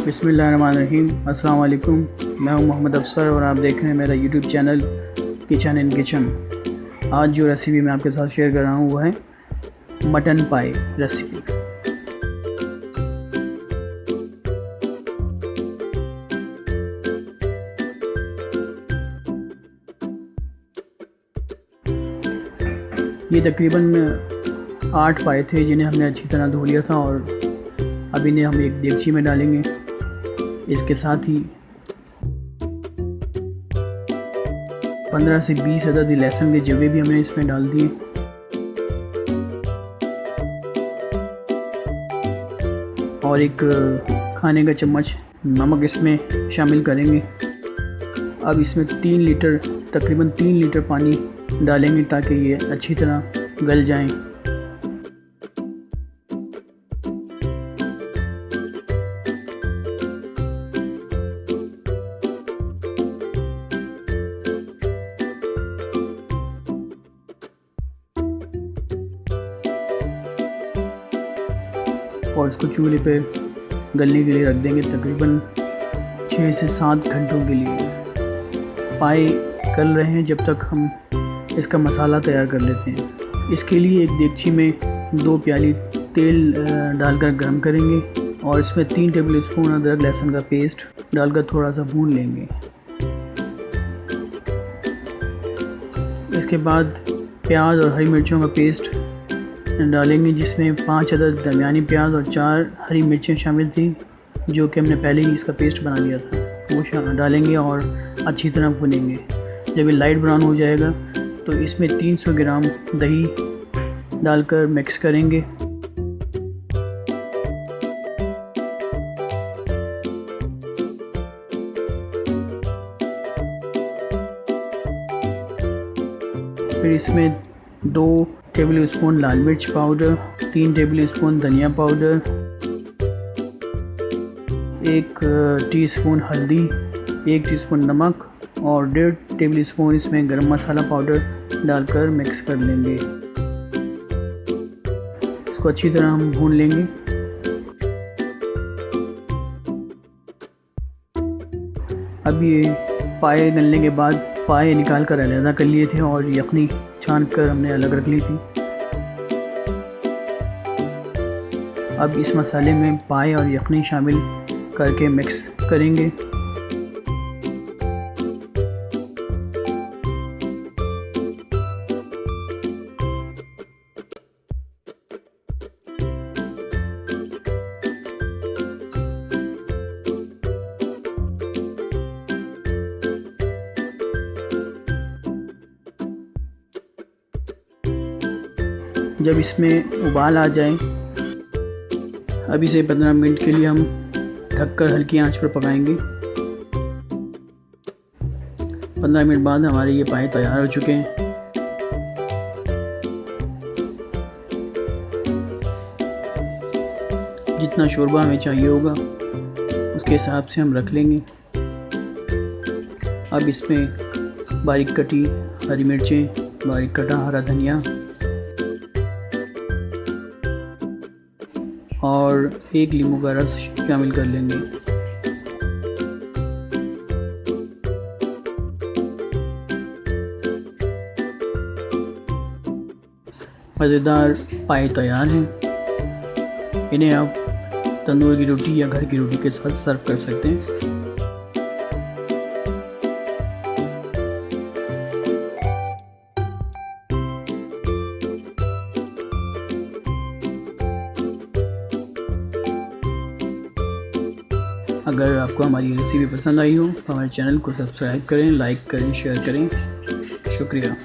बिस्मिल्लाहिर्रहमानिर्रहीम। अस्सलाम वालेकुम। मैं हूं मोहम्मद अफसर और आप देख रहे हैं मेरा YouTube channel kitchen in kitchen. आज जो रेसिपी मैं आपके साथ शेयर कर रहा हूं वो है मटन पाई रेसिपी। ये तकरीबन 8 पाए थे जिन्हें हमने अच्छी तरह धो लिया था और अब इन्हें हम एक देगची में डालेंगे। इसके साथ ही 15 से 20 अदद लहसुन के जवे भी हमने इसमें डाल दिए और एक खाने का चम्मच नमक इसमें शामिल करेंगे। अब इसमें तकरीबन 3 लीटर पानी डालेंगे ताकि ये अच्छी तरह गल जाएं। और इसको चूल्हे पे गलने के लिए रख देंगे तकरीबन 6 से 7 घंटों के लिए। पाए गल रहे हैं जब तक हम इसका मसाला तैयार कर लेते हैं। इसके लिए एक देगची में 2 प्याली तेल डालकर गर्म करेंगे और इसमें 3 टेबल स्पून अदरक लहसुन का पेस्ट डालकर थोड़ा सा भून लेंगे। इसके बाद प्याज और हरी मिर्चों का पेस्ट डालेंगे जिसमें 5 अदद दरमियानी प्याज और 4 हरी मिर्चें शामिल थी जो कि हमने पहले ही इसका पेस्ट बना लिया था। वो डालेंगे और अच्छी तरह भुनेंगे। जब ये लाइट ब्राउन हो जाएगा तो इसमें 300 ग्राम दही डालकर मिक्स करेंगे। फिर इसमें 2 टेबल स्पून लाल मिर्च पाउडर, 3 टेबल स्पून धनिया पाउडर, 1 टीस्पून हल्दी, 1 टीस्पून नमक और 1.5 टेबल स्पून इसमें गरम मसाला पाउडर डालकर मिक्स कर लेंगे। इसको अच्छी तरह हम भून लेंगे। अब ये पाए गलने के बाद पाए निकाल कर अलग कर लिए थे और यखनी छान कर हमने अलग रख ली थी। अब इस मसाले में पाए और यखनी शामिल करके मिक्स करेंगे। जब इसमें उबाल आ जाए अब इसे 15 मिनट के लिए हम ढककर हल्की आंच पर पकाएंगे। 15 मिनट बाद हमारे ये पाए तैयार हो चुके हैं। जितना शोरबा हमें चाहिए होगा उसके हिसाब से हम रख लेंगे। अब इसमें बारीक कटी हरी मिर्चें, बारीक कटा हरा धनिया और 1 नींबू का रस शामिल कर लेंगे। मज़ेदार पाए तैयार हैं। इन्हें आप तंदूर की रोटी या घर की रोटी के साथ सर्व कर सकते हैं। अगर आपको हमारी रेसिपी पसंद आई हो तो हमारे चैनल को सब्सक्राइब करें, लाइक करें, शेयर करें। शुक्रिया।